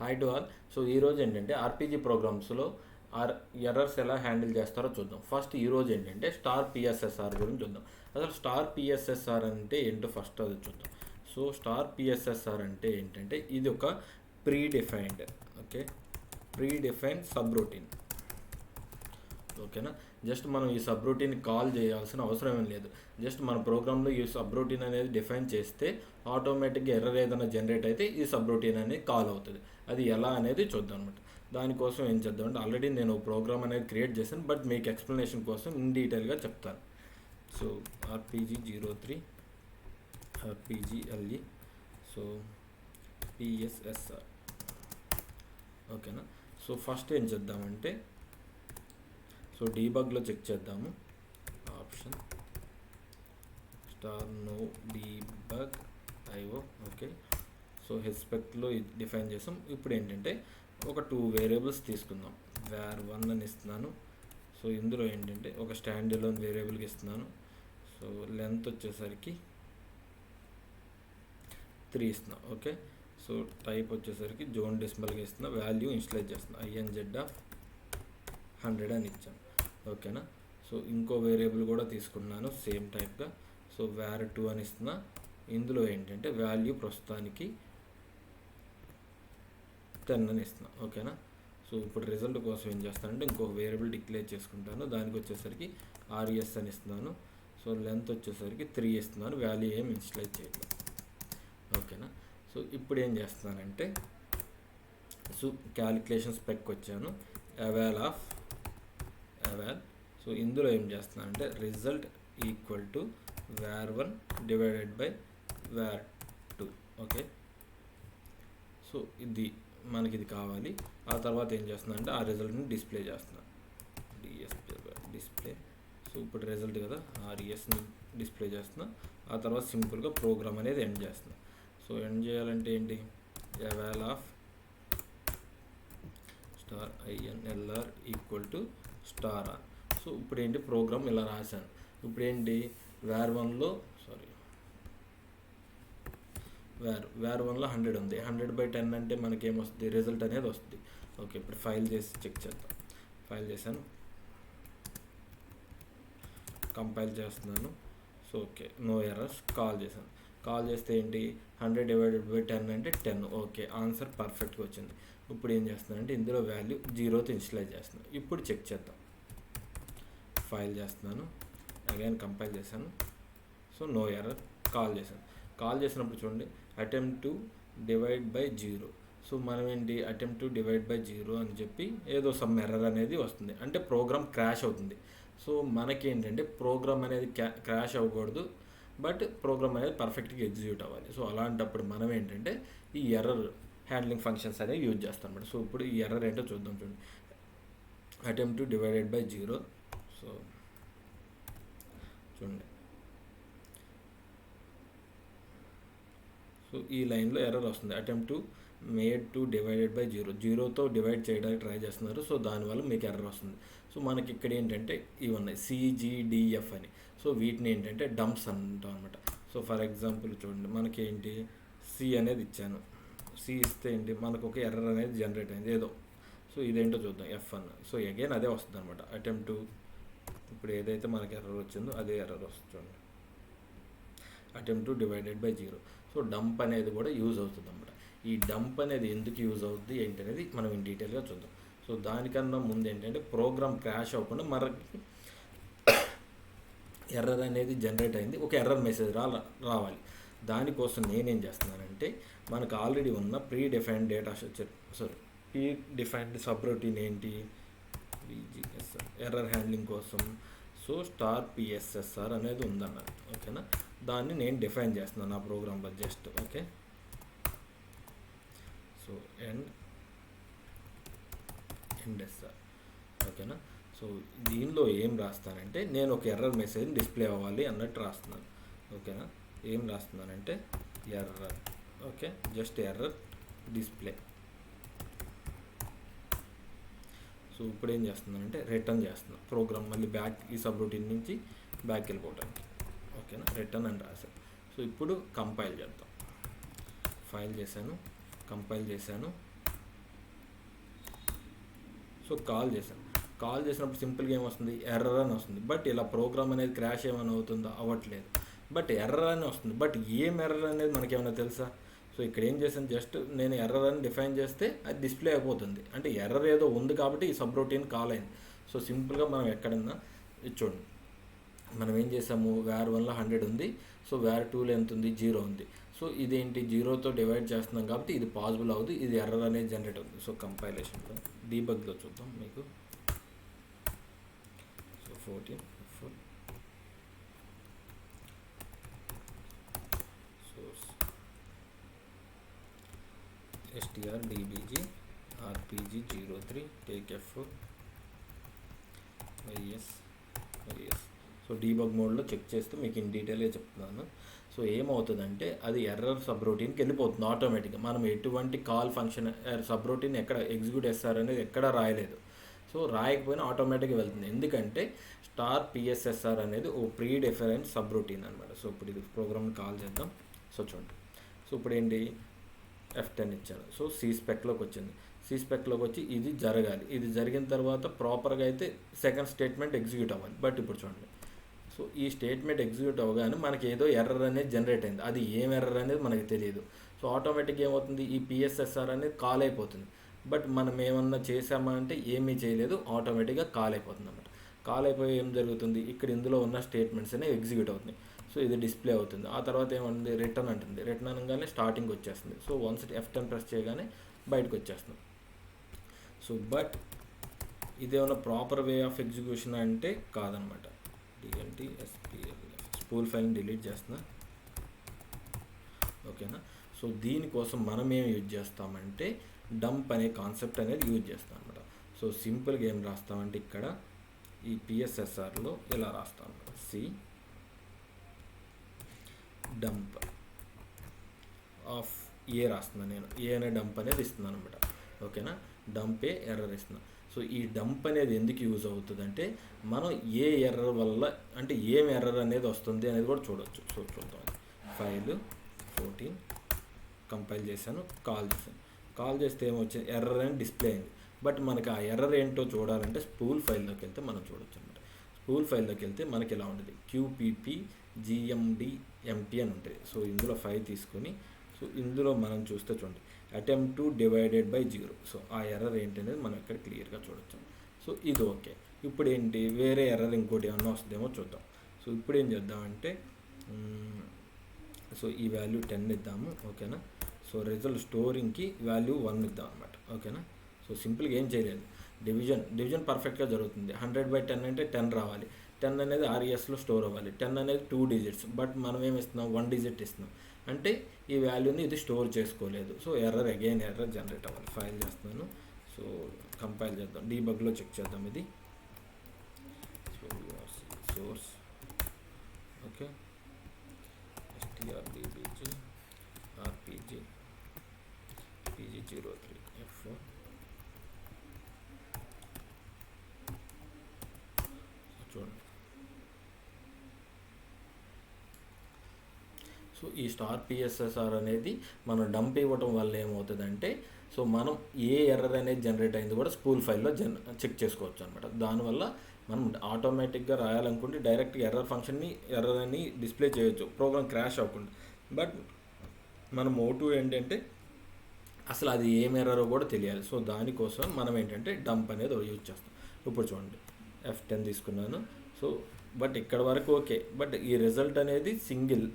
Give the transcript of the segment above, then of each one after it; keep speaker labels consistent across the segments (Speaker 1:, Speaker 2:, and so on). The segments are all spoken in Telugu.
Speaker 1: Hi to all. సో ఈరోజు ఏంటంటే ఆర్పీజీ ప్రోగ్రామ్స్లో ఎర్రర్స్ ఎలా హ్యాండిల్ చేస్తారో చూద్దాం. ఫస్ట్ ఈరోజు ఏంటంటే స్టార్ పిఎస్ఎస్ఆర్ గురించి చూద్దాం. అసలు స్టార్ పిఎస్ఎస్ఆర్ అంటే ఏంటో ఫస్ట్ అది చూద్దాం. సో స్టార్ పిఎస్ఎస్ఆర్ అంటే ఏంటంటే ఇది ఒక ప్రీడిఫైన్డ్ సబ్ రొటీన్. ఓకేనా, జస్ట్ మనం ఈ సబ్ రొటీన్ కాల్ చేయాల్సిన అవసరం ఏం లేదు. జస్ట్ మన ప్రోగ్రాంలో ఈ సబ్ రొటీన్ అనేది డిఫైన్ చేస్తే ఆటోమేటిక్గా ఎర్రర్ ఏదైనా జనరేట్ అయితే ఈ సబ్ రొటీన్ అనేది కాల్ అవుతుంది. అది ఎలా అనేది చూద్దాం అనమాట. దానికోసం ఏం చేద్దామంటే ఆల్రెడీ నేను ప్రోగ్రామ్ అనేది క్రియేట్ చేశాను, బట్ మీకు ఎక్స్ప్లెనేషన్ కోసం ఇన్ డీటెయిల్గా చెప్తాను. So RPG03 RPGLE so PSSR. ఓకేనా, సో ఫస్ట్ ఏం చేద్దామంటే సో డీబగ్లో చెక్ చేద్దాము. Option star no debug IO. Okay, so హెస్పెక్ట్లో డిఫైన్ చేసాం. ఇప్పుడు ఏంటంటే ఒక 2 వేరియబుల్స్ తీసుకుందాం. var1 అని ఇస్తున్నాను. సో ఇందులో ఏంటంటే ఒక స్టాండ్ అలోన్ వేరియబుల్కి ఇస్తున్నాను. సో లెంత్ వచ్చేసరికి 3 ఇస్తున్నా. ఓకే, సో టైప్ వచ్చేసరికి జోన్ డెసిమల్గా ఇస్తున్నా. వాల్యూ ఇన్స్టలైజ్ చేస్తున్నా. INZ100 అని ఇచ్చాను. ఓకేనా, సో ఇంకో వేరియబుల్ కూడా తీసుకున్నాను సేమ్ టైప్గా. సో var2 అని ఇస్తున్నా. ఇందులో ఏంటంటే వాల్యూ ప్రస్తుతానికి 10 అని ఇస్తున్నా. ఓకేనా, సో ఇప్పుడు రిజల్ట్ కోసం ఏం చేస్తానంటే ఇంకొక వేరియబుల్ డిక్లేర్ చేసుకుంటాను. దానికి వచ్చేసరికి RES అని ఇస్తున్నాను. సో లెంత్ వచ్చేసరికి 3 ఇస్తున్నాను. వాల్యూ ఏం ఇన్స్టలైజ్ చేయట్లేదు. ఓకేనా, సో ఇప్పుడు ఏం చేస్తున్నానంటే సో క్యాలిక్యులేషన్ స్పెక్ వచ్చాను. eval. సో ఇందులో ఏం చేస్తున్నానంటే result equal to var1 divided by var2. Okay, so మనకి ఇది కావాలి. ఆ తర్వాత ఏం చేస్తున్నా అంటే ఆ రిజల్ట్ని డిస్ప్లే చేస్తున్నా. డిస్ప్లే. సో ఇప్పుడు రిజల్ట్ కదా, RESని డిస్ప్లే చేస్తున్నా. ఆ తర్వాత సింపుల్గా ప్రోగ్రామ్ అనేది ఎండ్ చేస్తున్నా. సో ఎండ్ చేయాలంటే ఏంటి, eval star INLR equal to star R. So ఇప్పుడు ఏంటి ప్రోగ్రామ్ ఇలా రాశాను. ఇప్పుడు ఏంటి var1లో var1లో 100 ఉంది. 100/10 అంటే మనకి ఏమొస్తుంది, రిజల్ట్ అనేది వస్తుంది. ఓకే, ఇప్పుడు ఫైల్ చేసి చెక్ చేద్దాం. ఫైల్ చేశాను, కంపైల్ చేస్తున్నాను. So okay, no errors. Call చేశాను. కాల్ చేస్తే ఏంటి 100/10 అంటే 10. ఓకే, ఆన్సర్ పర్ఫెక్ట్గా వచ్చింది. ఇప్పుడు ఏం చేస్తున్నానంటే ఇందులో వాల్యూ 0తో ఇన్స్టలైజ్ చేస్తున్నాను. ఇప్పుడు చెక్ చేద్దాం. ఫైల్ చేస్తున్నాను, అగైన్ కంపైల్ చేశాను. So no error. కాల్ చేశాను. కాల్ చేసినప్పుడు చూడండి attempt to divide by 0. So మనం ఏంటి attempt to divide by 0 అని చెప్పి ఏదో సమ్ ఎర్రర్ అనేది వస్తుంది, అంటే ప్రోగ్రామ్ క్రాష్ అవుతుంది. సో మనకి ఏంటంటే ప్రోగ్రామ్ అనేది క్రాష్ అవ్వకూడదు, బట్ ప్రోగ్రామ్ అనేది పర్ఫెక్ట్గా ఎగ్జిక్యూట్ అవ్వాలి. సో అలాంటప్పుడు మనం ఏంటంటే ఈ ఎర్రర్ హ్యాండ్లింగ్ ఫంక్షన్స్ అనేవి యూజ్ చేస్తాం అన్నమాట. సో ఇప్పుడు ఈ ఎర్రర్ ఏంటో చూద్దాం. చూడండి attempt to divide by 0. So చూడండి, సో ఈ లైన్లో ఎర్రర్ వస్తుంది. attempt to made to divided by 0. 0తో divide చేయడానికి ట్రై చేస్తున్నారు. సో దానివల్ల మీకు ఎర్రర్ వస్తుంది. సో మనకి ఇక్కడ ఏంటంటే ఇవి ఉన్నాయి CGDF అని. సో వీటిని ఏంటంటే డంప్స్ అంటాం అనమాట. సో ఫర్ ఎగ్జాంపుల్ చూడండి, మనకి ఏంటి C అనేది ఇచ్చాను. C ఇస్తే ఏంటి మనకు ఒక ఎర్రర్ అనేది జనరేట్ అయింది ఏదో. సో ఇదేంటో చూద్దాం, F1. సో అగైన్ అదే వస్తుంది అనమాట. attempt to ఇప్పుడు ఏదైతే మనకి ఎర్రర్ వచ్చిందో అదే ఎర్రర్ వస్తుంది. చూడండి attempt to divided by 0. So dump అనేది కూడా యూజ్ అవుతుంది అన్నమాట. ఈ డంప్ అనేది ఎందుకు యూజ్ అవుతుంది ఏంటి అనేది మనం ఇన్ డీటెయిల్గా చూద్దాం. సో దానికన్నా ముందు ఏంటంటే ప్రోగ్రామ్ క్రాష్ అవ్వకుండా మనకి ఎర్రర్ అనేది జనరేట్ అయింది, ఒక ఎర్రర్ మెసేజ్ రావాలి. దానికోసం నేనేం చేస్తున్నానంటే మనకు ఆల్రెడీ ఉన్న ప్రీడిఫైన్డ్ సబ్ రొటీన్ ఏంటి, ఎర్రర్ హ్యాండ్లింగ్ కోసం. సో స్టార్ PSSR అనేది ఉందన్నమాట. ఓకేనా, దాన్ని నేను డిఫైన్ చేస్తున్నాను నా ప్రోగ్రాంలో just. Okay, so end SR. ఓకేనా, సో దీనిలో ఏం రాస్తానంటే నేను ఒక ఎర్రర్ మెసేజ్ డిస్ప్లే అవ్వాలి అన్నట్టు రాస్తున్నాను. ఓకేనా, ఏం రాస్తున్నానంటే error. Okay, just error display. So ఇప్పుడు ఏం చేస్తున్నానంటే రిటర్న్ చేస్తున్నాను. ప్రోగ్రామ్ మళ్ళీ బ్యాక్ ఈ సబ్ రొటీన్ నుంచి బ్యాక్ వెళ్ళిపోవడానికి. ఓకేనా, రిటర్న్ అని రాశాను. సో ఇప్పుడు కంపైల్ చేద్దాం. ఫైల్ చేశాను, కంపైల్ చేశాను. సో కాల్ చేశాను. కాల్ చేసినప్పుడు సింపుల్గా ఏమొస్తుంది, ఎర్రర్ అని వస్తుంది. బట్ ఇలా ప్రోగ్రామ్ అనేది క్రాష్ ఏమైనా అవుతుందో అవ్వట్లేదు, బట్ ఎర్రర్ అని వస్తుంది. బట్ ఏం ఎర్రర్ అనేది మనకేమైనా తెలుసా? సో ఇక్కడ ఏం చేశాను, జస్ట్ నేను ఎర్రర్ అని డిఫైన్ చేస్తే అది డిస్ప్లే అయిపోతుంది. అంటే ఎర్రర్ ఏదో ఉంది కాబట్టి ఈ సబ్ రొటీన్ కాల్ అయింది. సో సింపుల్గా మనం ఎక్కడన్నా చూడండి, మనం ఏం చేసాము, వేర్ 1లో 100 ఉంది. సో వేర్ 2లో ఎంత ఉంది, 0 ఉంది. సో ఇదేంటి, 0తో డివైడ్ చేస్తున్నాం కాబట్టి ఇది పాసిబుల్ అవుతుంది, ఇది ఎర్రర్ అనేది జనరేట్ అవుతుంది. సో కంపైలేషన్లో డీబగ్లో చూద్దాం మీకు. So 14 source strdbg rpg03 take f4 yes. So debug మోడ్లో చెక్ చేస్తే మీకు ఇన్ డీటెయిల్గా చెప్తున్నాను. సో ఏమవుతుందంటే అది ఎర్రర్ సబ్ రొటీన్కి వెళ్ళిపోతుంది ఆటోమేటిక్గా. మనం ఎటువంటి కాల్ ఫంక్షన్ సబ్ రొటీన్ ఎక్కడ ఎగ్జిక్యూట్ చేస్తారు అనేది ఎక్కడ రాయలేదు. సో రాయకపోయినా ఆటోమేటిక్గా వెళ్తుంది, ఎందుకంటే స్టార్ పిఎస్ఎస్ఆర్ అనేది ఓ ప్రీ డిఫరెన్స్ సబ్ రొటీన్ అనమాట. సో ఇప్పుడు ఇది ప్రోగ్రామ్ని కాల్ చేద్దాం. సో చూడండి, సో ఇప్పుడు ఏంటి, F10 ఇచ్చాను. సో సి స్పెక్లోకి వచ్చింది. సి స్పెక్లోకి వచ్చి ఇది జరగాలి. ఇది జరిగిన తర్వాత ప్రాపర్గా అయితే సెకండ్ స్టేట్మెంట్ ఎగ్జిక్యూట్ అవ్వాలి. బట్ ఇప్పుడు చూడండి, సో ఈ స్టేట్మెంట్ ఎగ్జిక్యూట్ అవ్వగానే మనకి ఏదో ఎర్రర్ అనేది జనరేట్ అయింది. అది ఏం ఎర్రర్ అనేది మనకి తెలియదు. సో ఆటోమేటిక్గా ఏమవుతుంది, ఈ పిఎస్ఎస్ఆర్ అనేది కాల్ అయిపోతుంది. బట్ మనం ఏమన్నా చేసామా అంటే ఏమీ చేయలేదు, ఆటోమేటిక్గా కాల్ అయిపోతుంది అన్నమాట. కాల్ అయిపోయి ఏం జరుగుతుంది, ఇక్కడ ఇందులో ఉన్న స్టేట్మెంట్స్ అనేవి ఎగ్జిక్యూట్ అవుతున్నాయి. సో ఇది డిస్ప్లే అవుతుంది. ఆ తర్వాత ఏమంటుంది, రిటర్న్ అంటుంది. రిటర్న్ అనగానే స్టార్టింగ్ వచ్చేస్తుంది. సో వన్స్ F10 ప్రెస్ చేయగానే బయటకు వచ్చేస్తుంది. సో బట్ ఇదేమన్నా ప్రాపర్ వే ఆఫ్ ఎగ్జిక్యూషన్ అంటే కాదనమాట. స్పూల్ ఫైల్ని డిలీట్ చేస్తున్నా, ఓకేనా. సో దీనికోసం మనం ఏం యూజ్ చేస్తామంటే డంప్ అనే కాన్సెప్ట్ అనేది యూజ్ చేస్తాం అనమాట. సో సింపుల్గా ఏం రాస్తామంటే ఇక్కడ ఈ పిఎస్ఎస్ఆర్లో ఇలా రాస్తాం అనమాట, సి డంప్ ఆఫ్ ఏ రాస్తున్నాను నేను, ఏ అనే డంప్ అనేది ఇస్తున్నాను అనమాట, ఓకేనా. డంప్ ఏ ఎర్రర్ ఇస్తున్నాను. సో ఈ డంప్ అనేది ఎందుకు యూజ్ అవుతుందంటే మనం ఏ ఎర్రర్ వల్ల అంటే ఏం ఎర్రర్ అనేది వస్తుంది అనేది కూడా చూడవచ్చు. సో చూద్దాం, ఫైల్ 14 కంపైల్ చేశాను, కాల్ చేశాను. కాల్ చేస్తే ఏమొచ్చింది, ఎర్రర్ అని డిస్ప్లే అయింది. బట్ మనకి ఆ ఎర్రర్ ఏంటో చూడాలంటే స్పూల్ ఫైల్లోకి వెళ్తే మనం చూడొచ్చు అనమాట. స్పూల్ ఫైల్లోకి వెళ్తే మనకి ఇలా ఉంటుంది, QPP-GMD-MP అని ఉంటుంది. సో ఇందులో 5 తీసుకొని, సో ఇందులో మనం చూస్తే చూడండి, attempt to divided by 0. So ఆ ఎర్రర్ ఏంటి అనేది మనం ఇక్కడ క్లియర్గా చూడొచ్చు. సో ఇది ఓకే. ఇప్పుడు ఏంటి, వేరే ఎర్రర్ ఇంకోటి ఏమన్నా వస్తుందేమో చూద్దాం. సో ఇప్పుడు ఏం చేద్దామంటే సో ఈ వాల్యూ 10 ఇద్దాము, ఓకేనా. సో రిజల్ట్ స్టోరింగ్కి వాల్యూ 1 ఇద్దాం అనమాట, ఓకేనా. సో సింపుల్గా ఏం చేయలేదు, డివిజన్ పర్ఫెక్ట్గా జరుగుతుంది. 100/10 అంటే 10 రావాలి. 10 అనేది RESలో స్టోర్ అవ్వాలి. 10 అనేది 2 డిజిట్స్, బట్ మనం ఏమి ఇస్తున్నాం, 1 డిజిట్ ఇస్తున్నాం. అంటే ఈ వాల్యూని ఇది స్టోర్ చేసుకోలేదు. సో ఎర్రర్ ఎర్రర్ జనరేట్ అవ్వాలి. ఫైల్ చేస్తున్నాను. సో కంపైల్ చేద్దాం, డీబగ్లో చెక్ చేద్దాం ఇది. So source, okay, strdbg rpg03 f4. చూడండి, సో ఈ స్టార్ పిఎస్ఎస్ఆర్ అనేది మనం డంప్ ఇవ్వటం వల్ల ఏమవుతుందంటే, సో మనం ఏ ఎర్రర్ అనేది జనరేట్ అయింది కూడా స్పూల్ ఫైల్లో చెక్ చేసుకోవచ్చు అనమాట. దానివల్ల మనం ఆటోమేటిక్గా రాయాలనుకుంటే డైరెక్ట్గా ఎర్రర్ అని డిస్ప్లే చేయొచ్చు, ప్రోగ్రామ్ క్రాష్ అవ్వకుండా. బట్ మన మోటివ్ ఏంటంటే అసలు అది ఏం ఎర్రరో కూడా తెలియాలి. సో దానికోసం మనం ఏంటంటే డంప్ అనేది యూజ్ చేస్తాం. ఇప్పుడు చూడండి, F10 తీసుకున్నాను. సో బట్ ఇక్కడ వరకు ఓకే, బట్ ఈ రిజల్ట్ అనేది సింగిల్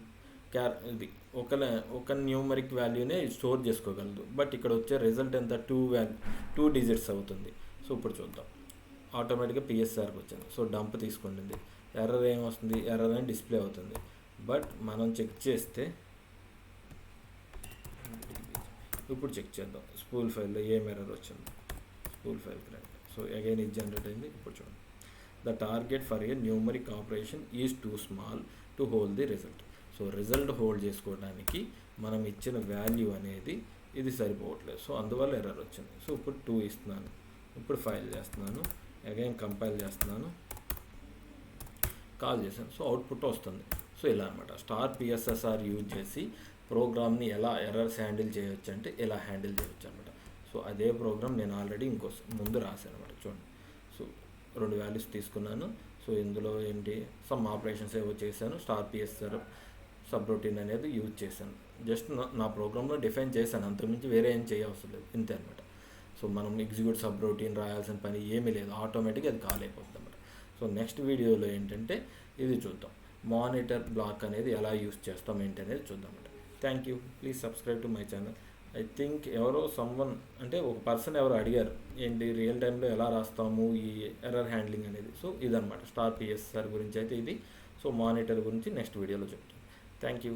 Speaker 1: ఇది ఒక న్యూమరిక్ వాల్యూనే స్టోర్ చేసుకోగలదు. బట్ ఇక్కడ వచ్చే రిజల్ట్ ఎంత, 2 డిజిట్స్ అవుతుంది. సో ఇప్పుడు చూద్దాం, ఆటోమేటిక్గా పిఎస్ఆర్కి వచ్చింది. సో డంప్ తీసుకుంటుంది, ఎర్రర్ ఏమొస్తుంది, ఎర్రర్ అని డిస్ప్లే అవుతుంది. బట్ మనం చెక్ చేస్తే, ఇప్పుడు చెక్ చేద్దాం స్పూల్ ఫైల్లో ఏం ఎర్రర్ వచ్చింది. స్పూల్ ఫైల్ రండి. సో అగైన్ ఇది జనరేట్ అయింది. ఇప్పుడు చూడండి, the target for a numeric operation is two small to hold the result. So result hold చేసుకోవడానికి మనం ఇచ్చిన వాల్యూ అనేది ఇది సరిపోవట్లేదు. సో అందువల్ల ఎర్రర్ వచ్చింది. సో ఇప్పుడు 2 ఇస్తున్నాను. ఇప్పుడు ఫైల్ చేస్తున్నాను, అగైన్ కంపైల్ చేస్తున్నాను, కాల్ చేశాను. సో అవుట్పుట్ వస్తుంది. సో ఇలా అనమాట స్టార్ పిఎస్ఎస్ఆర్ యూజ్ చేసి ప్రోగ్రామ్ని ఎలా ఎర్రర్స్ హ్యాండిల్ చేయొచ్చు అంటే ఇలా హ్యాండిల్ చేయొచ్చు అనమాట. సో అదే ప్రోగ్రామ్ నేను ఆల్రెడీ ముందు రాశాను అనమాట. చూడండి, సో 2 వాల్యూస్ తీసుకున్నాను. సో ఇందులో ఏంటి సమ్ ఆపరేషన్స్ ఏవో చేశాను, స్టార్ పిఎస్ఆర్ సబ్ రొటీన్ అనేది యూజ్ చేశాను. జస్ట్ నా ప్రోగ్రాంలో డిఫైన్ చేశాను, అంతకుమించి వేరే ఏం చేయవసరం లేదు, ఇంతే అనమాట. సో మనం ఎగ్జిక్యూట్ సబ్ రొటీన్ రాయాల్సిన పని ఏమీ లేదు, ఆటోమేటిక్గా అది కాల్ అయిపోతుంది అనమాట. సో నెక్స్ట్ వీడియోలో ఏంటంటే ఇది చూద్దాం, మానిటర్ బ్లాక్ అనేది ఎలా యూస్ చేస్తాం ఏంటి అనేది చూద్దాం అనమాట. Thank you, please subscribe to my channel. I think అంటే ఒక పర్సన్ ఎవరు అడిగారు ఏంటి రియల్ టైంలో ఎలా రాస్తాము ఈ ఎర్రర్ హ్యాండ్లింగ్ అనేది. సో ఇదనమాట స్టార్ పిఎస్ఆర్ గురించి అయితే ఇది. సో మానిటర్ గురించి నెక్స్ట్ వీడియోలో చెప్తాను. Thank you.